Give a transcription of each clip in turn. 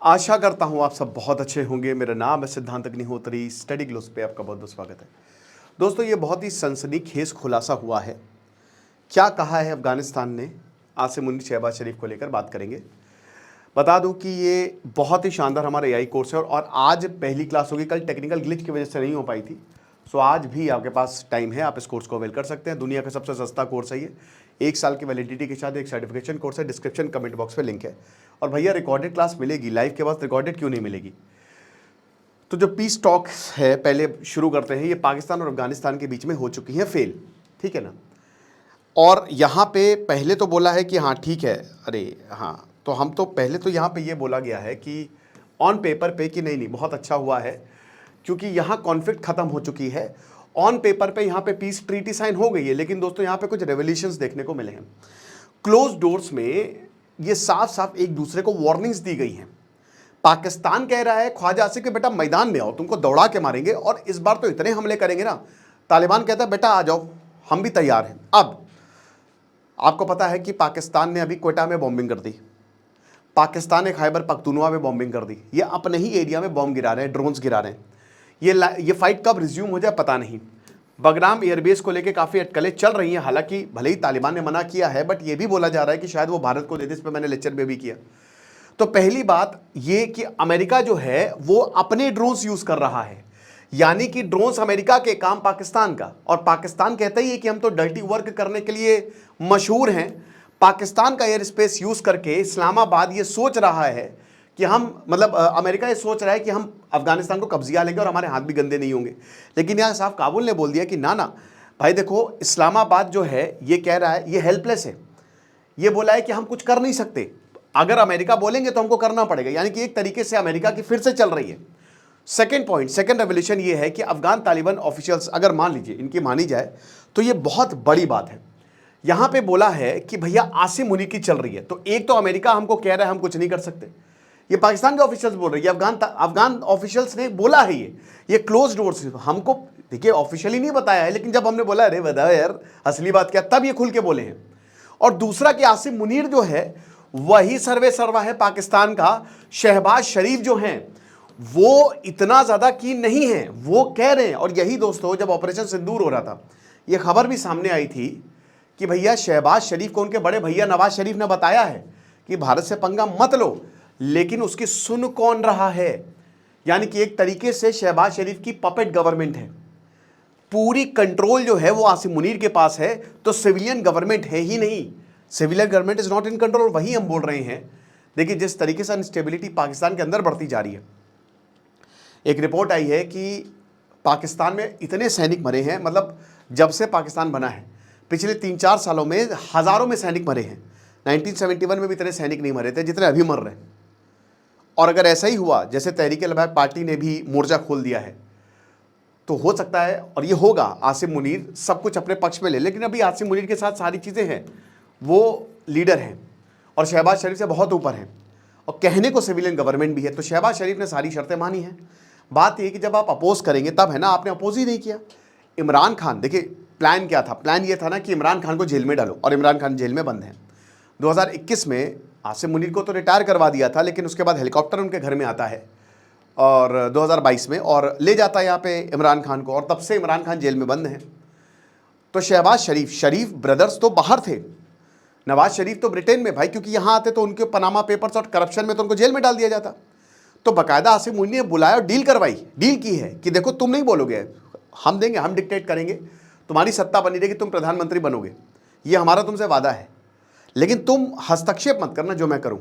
आशा करता हूँ आप सब बहुत अच्छे होंगे। मेरा नाम है सिद्धांत अग्निहोत्री। स्टडी ग्लोस पे आपका बहुत बहुत स्वागत है। दोस्तों, ये बहुत ही सनसनीखेज खुलासा हुआ है। क्या कहा है अफगानिस्तान ने आसिम मुनीर शहबाज शरीफ को लेकर बात करेंगे। बता दूं कि ये बहुत ही शानदार हमारा एआई कोर्स है और आज पहली क्लास होगी। कल टेक्निकल ग्लिच की वजह से नहीं हो पाई थी, सो आज भी आपके पास टाइम है, आप इस कोर्स को अवेल कर सकते हैं। दुनिया का सबसे सस्ता कोर्स है ये। 1 साल की वैलिडिटी के साथ एक सर्टिफिकेशन कोर्स है। डिस्क्रिप्शन कमेंट बॉक्स पे लिंक है। और भैया रिकॉर्डेड क्लास मिलेगी, लाइव के बाद रिकॉर्डेड क्यों नहीं मिलेगी। तो जो पीस टॉक है पहले शुरू करते हैं। ये पाकिस्तान और अफगानिस्तान के बीच में हो चुकी है फेल, ठीक है ना। और यहाँ पे पहले तो बोला है कि हाँ ठीक है, अरे हाँ, तो हम तो पहले तो यहाँ पे ये बोला गया है कि ऑन पेपर पे कि नहीं बहुत अच्छा हुआ है क्योंकि यहाँ कॉन्फ्लिक्ट खत्म हो चुकी है। ऑन पेपर पे यहाँ पे पीस ट्रीटी साइन हो गई है, लेकिन दोस्तों यहाँ पे कुछ रेवोल्यूशंस देखने को मिले हैं। क्लोज डोर्स में ये साफ साफ एक दूसरे को वार्निंग्स दी गई हैं। पाकिस्तान कह रहा है ख्वाजा आसिफ के बेटा मैदान में आओ, तुमको दौड़ा के मारेंगे और इस बार तो इतने हमले करेंगे ना। तालिबान कहता है बेटा आ जाओ, हम भी तैयार हैं। अब आपको पता है कि पाकिस्तान ने अभी क्वेटा में बॉम्बिंग कर दी, पाकिस्तान ने खैबर पख्तूनवा में बॉम्बिंग कर दी। ये अपने ही एरिया में बॉम्ब गिरा रहे हैं, ड्रोन्स गिरा रहे हैं। ये फाइट कब रिज्यूम हो जाए पता नहीं। बगराम एयरबेस को लेकर काफ़ी अटकलें चल रही हैं। हालांकि भले ही तालिबान ने मना किया है, बट ये भी बोला जा रहा है कि शायद वो भारत को दे दे। इस पर मैंने लेक्चर में भी किया। तो पहली बात ये कि अमेरिका जो है वो अपने ड्रोन्स यूज़ कर रहा है, यानी कि ड्रोन्स अमेरिका के काम पाकिस्तान का। और पाकिस्तान कहता ही है कि हम तो डर्टी वर्क करने के लिए मशहूर हैं। पाकिस्तान का एयर स्पेस यूज़ करके इस्लामाबाद ये सोच रहा है कि हम अमेरिका ये सोच रहा है कि हम अफगानिस्तान को कब्जिया लेंगे और हमारे हाथ भी गंदे नहीं होंगे। लेकिन यहाँ साफ काबुल ने बोल दिया कि ना भाई देखो, इस्लामाबाद जो है ये कह रहा है, ये हेल्पलेस है। ये बोला है कि हम कुछ कर नहीं सकते, अगर अमेरिका बोलेंगे तो हमको करना पड़ेगा। यानी कि एक तरीके से अमेरिका की फिर से चल रही है। सेकेंड पॉइंट, सेकेंड रेवोल्यूशन ये है कि अफगान तालिबान ऑफिशियल्स अगर मान लीजिए इनकी मानी जाए तो ये बहुत बड़ी बात है। यहां पे बोला है कि भैया आसिम मुनीर की चल रही है। तो एक तो अमेरिका हमको कह रहा है हम कुछ नहीं कर सकते, ये पाकिस्तान के ऑफिशियल्स बोल रहे हैं, अफगान ऑफिशियल्स ने बोला है। ये क्लोज डोर्स हमको देखिए ऑफिशियली नहीं बताया है, लेकिन जब हमने बोला अरे बताओ यार असली बात क्या, तब ये खुल के बोले हैं। और दूसरा कि आसिम मुनीर जो है वही सर्वे सर्वा है पाकिस्तान का। शहबाज शरीफ जो हैं वो इतना ज्यादा कीन नहीं है, वो कह रहे हैं। और यही दोस्तों जब ऑपरेशन सिंदूर हो रहा था, ये खबर भी सामने आई थी कि भैया शहबाज शरीफ को उनके बड़े भैया नवाज शरीफ ने बताया है कि भारत से पंगा मत लो, लेकिन उसकी सुन कौन रहा है। यानी कि एक तरीके से शहबाज शरीफ की पपेट गवर्नमेंट है, पूरी कंट्रोल जो है वो आसिम मुनीर के पास है। तो सिविलियन गवर्नमेंट है ही नहीं, civilian government is not in control. वही हम बोल रहे हैं। देखिए जिस तरीके से अनस्टेबिलिटी पाकिस्तान के अंदर बढ़ती जा रही है, एक रिपोर्ट आई है कि पाकिस्तान में इतने सैनिक मरे हैं, मतलब जब से पाकिस्तान बना है पिछले 3-4 सालों में हज़ारों में सैनिक मरे हैं। 1971 में भी इतने सैनिक नहीं मरे थे जितने अभी मर रहे हैं। और अगर ऐसा ही हुआ जैसे तहरीक-ए-लबाब पार्टी ने भी मोर्चा खोल दिया है, तो हो सकता है और ये होगा आसिम मुनीर सब कुछ अपने पक्ष में ले। लेकिन अभी आसिम मुनीर के साथ सारी चीज़ें हैं, वो लीडर हैं और शहबाज शरीफ से बहुत ऊपर हैं और कहने को सिविलियन गवर्नमेंट भी है। तो शहबाज शरीफ ने सारी शर्तें मानी हैं। बात यह कि जब आप अपोज करेंगे तब है ना, आपने अपोज ही नहीं किया। इमरान खान, देखिए प्लान क्या था, प्लान ये था ना कि इमरान खान को जेल में डालो, और इमरान खान जेल में बंद हैं। 2021 में आसिम मुनीर को तो रिटायर करवा दिया था, लेकिन उसके बाद हेलीकॉप्टर उनके घर में आता है और 2022 में और ले जाता है यहाँ पे इमरान खान को, और तब से इमरान खान जेल में बंद हैं। तो शहबाज शरीफ ब्रदर्स तो बाहर थे, नवाज शरीफ तो ब्रिटेन में भाई, क्योंकि यहाँ आते तो उनके पनामा पेपर्स और करप्शन में तो उनको जेल में डाल दिया जाता। तो बाकायदा आसिम मुनीर ने बुलाया और डील करवाई, डील की है कि देखो तुम नहीं बोलोगे, हम देंगे, हम डिक्टेट करेंगे, तुम्हारी सत्ता बनी रहेगी, तुम प्रधानमंत्री बनोगे, ये हमारा तुमसे वादा है, लेकिन तुम हस्तक्षेप मत करना जो मैं करूं।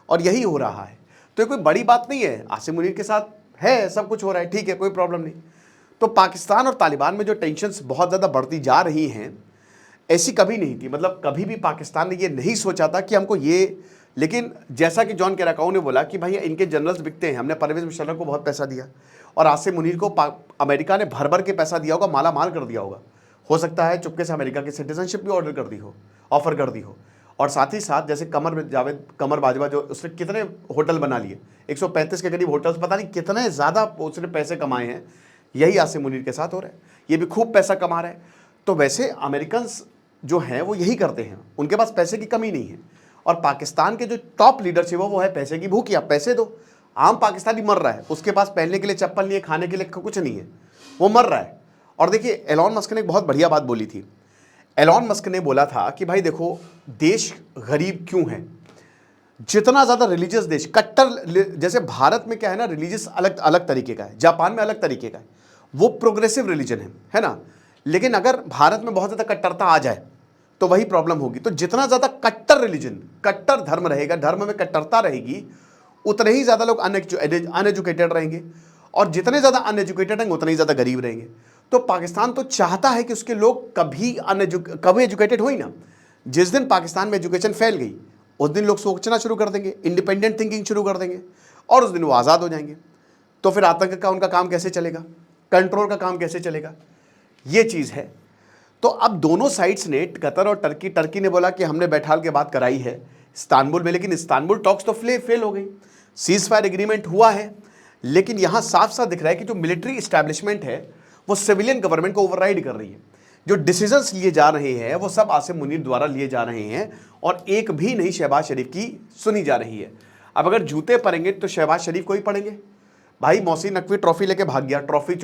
और यही हो रहा है। तो ये कोई बड़ी बात नहीं है, आसिम मुनीर के साथ है, सब कुछ हो रहा है, ठीक है, कोई प्रॉब्लम नहीं। तो पाकिस्तान और तालिबान में जो टेंशन्स बहुत ज़्यादा बढ़ती जा रही हैं, ऐसी कभी नहीं थी। मतलब कभी भी पाकिस्तान ने ये नहीं सोचा था कि हमको ये, लेकिन जैसा कि जॉन केराकाउ ने बोला कि भैया इनके जनरल्स बिकते हैं, हमने परवेज मुशर्रफ को बहुत पैसा दिया और आसिम मुनीर को अमेरिका ने भर भर के पैसा दिया होगा, माला माल कर दिया होगा। हो सकता है चुपके से अमेरिका की सिटीजनशिप भी ऑर्डर कर दी हो, ऑफर कर दी हो। और साथ ही साथ जैसे कमर बाजवा जो उसने कितने होटल बना लिए, 135 के करीब होटल्स, पता नहीं कितने ज़्यादा उसने पैसे कमाए हैं, यही आसिम मुनीर के साथ हो रहा है। ये भी खूब पैसा कमा रहा है। तो वैसे अमेरिकन जो हैं वो यही करते हैं, उनके पास पैसे की कमी नहीं है। और पाकिस्तान के जो टॉप लीडरशिप वो है पैसे की भूखी, आप पैसे दो, आम पाकिस्तानी मर रहा है, उसके पास पहनने के लिए चप्पल नहीं है, खाने के लिए कुछ नहीं है, वो मर रहा है। और देखिए एलॉन मस्क ने एक बहुत बढ़िया बात बोली थी। एलॉन मस्क ने बोला था कि भाई देखो देश गरीब क्यों है, जितना ज़्यादा रिलीजियस देश कट्टर, जैसे भारत में क्या है ना, रिलीजियस अलग अलग तरीके का है, जापान में अलग तरीके का है, वो प्रोग्रेसिव रिलीजन है ना। लेकिन अगर भारत में बहुत ज़्यादा कट्टरता आ जाए तो वही प्रॉब्लम होगी। तो जितना ज़्यादा कट्टर रिलीजन, कट्टर धर्म रहेगा, धर्म में कट्टरता रहेगी, उतने ही ज़्यादा लोग अनएजुकेटेड रहेंगे, और जितने ज़्यादा अनएजुकेटेड रहेंगे उतने ही ज़्यादा गरीब रहेंगे। तो पाकिस्तान तो चाहता है कि उसके लोग कभी एजुकेटेड हो ही ना। जिस दिन पाकिस्तान में एजुकेशन फैल गई उस दिन लोग सोचना शुरू कर देंगे, इंडिपेंडेंट थिंकिंग शुरू कर देंगे, और उस दिन वो आज़ाद हो जाएंगे। तो फिर आतंक का उनका काम कैसे चलेगा, कंट्रोल का काम कैसे चलेगा, ये चीज़ है। तो अब दोनों साइड्स ने, कतर और टर्की ने बोला कि हमने बैठाल के बात कराई है इस्तांबुल में, लेकिन इस्तांबुल टॉक्स तो फेल हो गई। सीज फायर एग्रीमेंट हुआ है, लेकिन यहाँ साफ साफ दिख रहा है कि जो मिलिट्री इस्टेब्लिशमेंट है वो सिविलियन गवर्नमेंट को ओवरराइड कर रही है। जो डिसीजंस लिए जा रहे हैं वो सब आसिम मुनीर द्वारा लिए जा रहे हैं, और एक भी नहीं शहबाज शरीफ की सुनी जा रही है। अब अगर जूते पड़ेंगे तो शहबाज शरीफ को ही पड़ेंगे। भाई मोहसिन नकवी ट्रॉफी लेके भाग गया, ट्रॉफी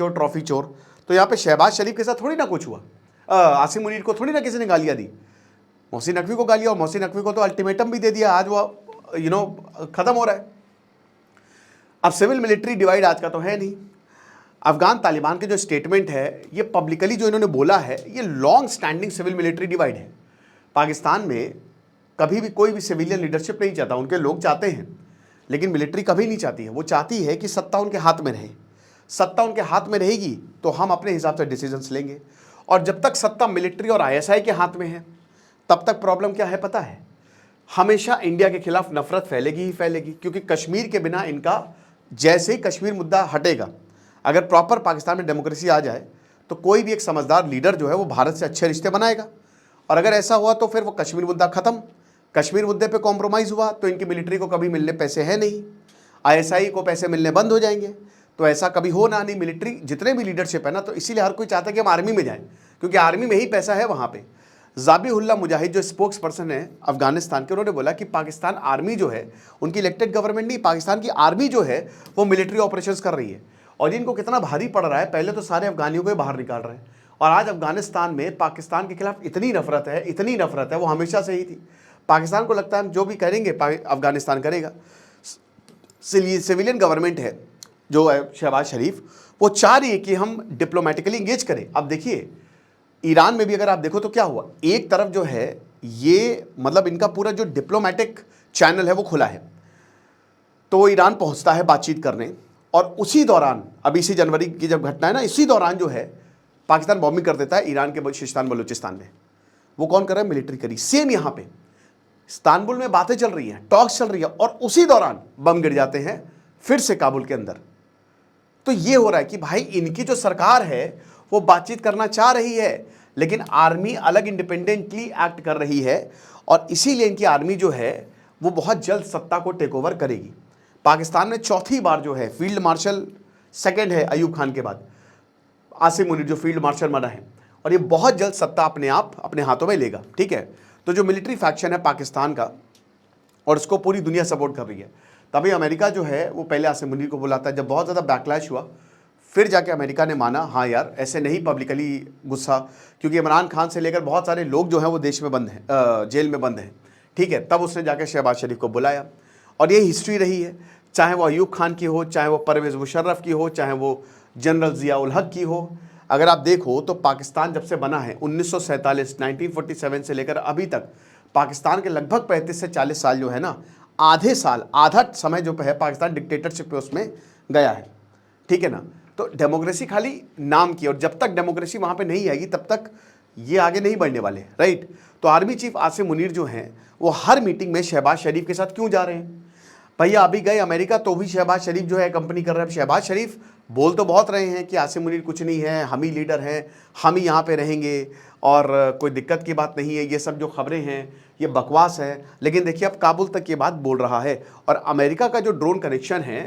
चोर, तो यहाँ पे शहबाज शरीफ के साथ थोड़ी ना कुछ हुआ। आसिम मुनीर को थोड़ी ना किसी ने गालियाँ दी, मोहसिन नकवी को गालियाँ, और मोहसिन नकवी को तो अल्टीमेटम भी दे दिया, आज वो खत्म हो रहा है। अब सिविल मिलिट्री डिवाइड आज का तो है नहीं। अफगान तालिबान के जो स्टेटमेंट है, ये पब्लिकली जो इन्होंने बोला है, ये long standing civil military divide है। पाकिस्तान में कभी भी कोई भी सिविलियन लीडरशिप नहीं चाहता, उनके लोग चाहते हैं, लेकिन मिलिट्री कभी नहीं चाहती है। वो चाहती है कि सत्ता उनके हाथ में रहे, सत्ता उनके हाथ में रहेगी तो हम अपने हिसाब से डिसीजंस लेंगे। और जब तक सत्ता मिलिट्री और आईएसआई के हाथ में है तब तक प्रॉब्लम क्या है पता है, हमेशा इंडिया के खिलाफ नफरत फैलेगी ही फैलेगी। क्योंकि कश्मीर के बिना इनका, जैसे ही कश्मीर मुद्दा हटेगा, अगर प्रॉपर पाकिस्तान में डेमोक्रेसी आ जाए तो कोई भी एक समझदार लीडर जो है वो भारत से अच्छे रिश्ते बनाएगा। और अगर ऐसा हुआ तो फिर वो कश्मीर मुद्दा खत्म, कश्मीर मुद्दे पे कॉम्प्रोमाइज़ हुआ तो इनकी मिलिट्री को कभी मिलने पैसे हैं नहीं, आईएसआई को पैसे मिलने बंद हो जाएंगे। तो ऐसा कभी हो ना नहीं। मिलिट्री जितने भी लीडरशिप है ना, तो इसीलिए हर कोई चाहता है कि हम आर्मी में जाएं, क्योंकि आर्मी में ही पैसा है वहाँ पे। ज़ाबिहुल्लाह मुजाहिद जो स्पोक्स पर्सन है अफगानिस्तान के, उन्होंने बोला कि पाकिस्तान आर्मी जो है, उनकी इलेक्टेड गवर्नमेंट नहीं, पाकिस्तान की आर्मी जो है वो मिलिट्री ऑपरेशंस कर रही है। और इनको कितना भारी पड़ रहा है, पहले तो सारे अफगानियों को ही बाहर निकाल रहे हैं, और आज अफगानिस्तान में पाकिस्तान के खिलाफ इतनी नफरत है, वो हमेशा से ही थी। पाकिस्तान को लगता है हम जो भी करेंगे अफगानिस्तान करेगा। सिविलियन गवर्नमेंट है जो है शहबाज शरीफ, वो चाह रही है कि हम डिप्लोमेटिकली इंगेज करें। अब देखिए ईरान में भी अगर आप देखो तो क्या हुआ, एक तरफ जो है ये मतलब इनका पूरा जो डिप्लोमेटिक चैनल है वो खुला है, तो वो ईरान पहुंचता है बातचीत करने, और उसी दौरान, अब इसी जनवरी की जब घटना है ना, इसी दौरान जो है पाकिस्तान बॉम्बिंग कर देता है ईरान के सिस्तान बलूचिस्तान में। वो कौन कर रहा है, मिलिट्री करी। सेम यहाँ पे इस्तांबुल में बातें चल रही हैं, टॉक्स चल रही है, और उसी दौरान बम गिर जाते हैं फिर से काबुल के अंदर। तो ये हो रहा है कि भाई इनकी जो सरकार है वो बातचीत करना चाह रही है, लेकिन आर्मी अलग इंडिपेंडेंटली एक्ट कर रही है, और इसीलिए इनकी आर्मी जो है वो बहुत जल्द सत्ता को टेक ओवर करेगी। पाकिस्तान में चौथी बार जो है फील्ड मार्शल सेकंड है अयूब खान के बाद, आसिम मुनीर जो फील्ड मार्शल बना है, और ये बहुत जल्द सत्ता अपने हाथों में लेगा। ठीक है, तो जो मिलिट्री फैक्शन है पाकिस्तान का, और उसको पूरी दुनिया सपोर्ट कर रही है। तभी अमेरिका जो है वो पहले आसिम मुनीर को बुलाता है, जब बहुत ज़्यादा बैकलैश हुआ फिर जाके अमेरिका ने माना, हाँ यार ऐसे नहीं पब्लिकली गुस्सा, क्योंकि इमरान खान से लेकर बहुत सारे लोग जो हैं वो देश में बंद हैं, जेल में बंद हैं। ठीक है, तब उसने जाके शहबाज शरीफ को बुलाया, और ये हिस्ट्री रही है, चाहे वो अयूब खान की हो, चाहे वो परवेज़ मुशर्रफ की हो, चाहे वो जनरल ज़िया-उल हक की हो। अगर आप देखो तो पाकिस्तान जब से बना है 1947 1947 से लेकर अभी तक, पाकिस्तान के लगभग 35 से 40 साल जो है ना, आधा समय जो है पाकिस्तान डिक्टेटरशिप पे उसमें गया है। ठीक है ना, तो डेमोक्रेसी खाली नाम की, और जब तक डेमोक्रेसी वहाँ पे नहीं आएगी तब तक ये आगे नहीं बढ़ने वाले, राइट। तो आर्मी चीफ आसिम मुनीर जो हैं वो हर मीटिंग में शहबाज शरीफ के साथ क्यों जा रहे हैं। भैया अभी गए अमेरिका तो भी शहबाज शरीफ जो है कंपनी कर रहे हैं। शहबाज शरीफ बोल तो बहुत रहे हैं कि आसिम मुनीर कुछ नहीं है, हम ही लीडर हैं, हम ही यहाँ पे रहेंगे और कोई दिक्कत की बात नहीं है, ये सब जो खबरें हैं ये बकवास है। लेकिन देखिए अब काबुल तक ये बात बोल रहा है। और अमेरिका का जो ड्रोन कनेक्शन है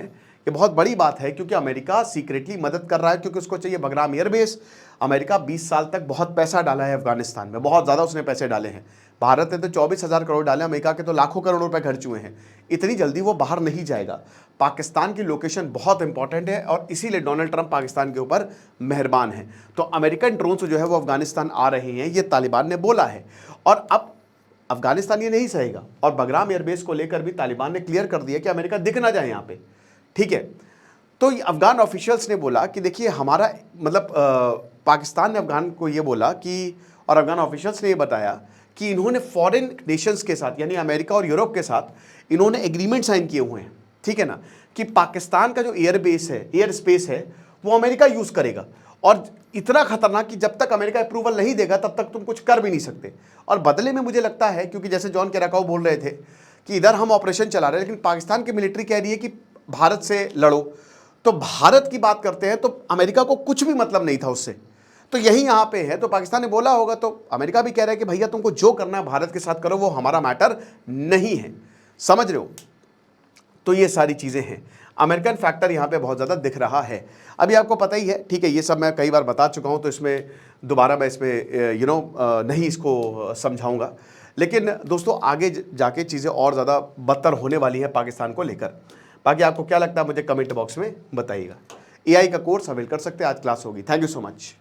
ये बहुत बड़ी बात है क्योंकि अमेरिका सीक्रेटली मदद कर रहा है क्योंकि उसको चाहिए बगराम एयरबेस। अमेरिका 20 साल तक बहुत पैसा डाला है अफगानिस्तान में, बहुत ज़्यादा उसने पैसे डाले हैं। भारत ने तो 24,000 करोड़ डाले, अमेरिका के तो लाखों करोड़ रुपए खर्च हुए हैं। इतनी जल्दी वो बाहर नहीं जाएगा। पाकिस्तान की लोकेशन बहुत इंपॉर्टेंट है और इसीलिए डोनाल्ड ट्रंप पाकिस्तान के ऊपर मेहरबान है। तो अमेरिकन ड्रोन जो है वो अफगानिस्तान आ रहे हैं, ये तालिबान ने बोला है। और अब अफगानिस्तान ये नहीं सहेगा और बगराम एयरबेस को लेकर भी तालिबान ने क्लियर कर दिया कि अमेरिका दिख ना जाए यहाँ पे, ठीक है। तो अफगान ऑफिशियल्स ने बोला कि देखिए हमारा मतलब पाकिस्तान ने अफगान को ये बोला कि, और अफगान ऑफिशियल्स ने ये बताया कि इन्होंने फॉरेन नेशंस के साथ यानी अमेरिका और यूरोप के साथ इन्होंने एग्रीमेंट साइन किए हुए हैं, ठीक है ना, कि पाकिस्तान का जो एयरबेस है, एयर स्पेस है, वो अमेरिका यूज़ करेगा। और इतना खतरनाक कि जब तक अमेरिका अप्रूवल नहीं देगा तब तक तुम कुछ कर भी नहीं सकते। और बदले में मुझे लगता है, क्योंकि जैसे जॉन केराकौ बोल रहे थे कि इधर हम ऑपरेशन चला रहे हैं लेकिन पाकिस्तान की मिलिट्री कह रही है कि भारत से लड़ो, तो भारत की बात करते हैं तो अमेरिका को कुछ भी मतलब नहीं था उससे। तो यही यहाँ पे है, तो पाकिस्तान ने बोला होगा तो अमेरिका भी कह रहा है कि भैया तुमको जो करना है भारत के साथ करो, वो हमारा मैटर नहीं है, समझ रहे हो। तो ये सारी चीज़ें हैं, अमेरिकन फैक्टर यहाँ पे बहुत ज़्यादा दिख रहा है। अभी आपको पता ही है, ठीक है, ये सब मैं कई बार बता चुका हूँ तो इसमें दोबारा मैं इसमें नहीं इसको समझाऊंगा। लेकिन दोस्तों आगे जाके चीज़ें और ज़्यादा बदतर होने वाली हैं पाकिस्तान को लेकर। बाकी आपको क्या लगता है मुझे कमेंट बॉक्स में बताइएगा। AI का कोर्स अवेल कर सकते हैं, आज क्लास होगी। Thank you so much.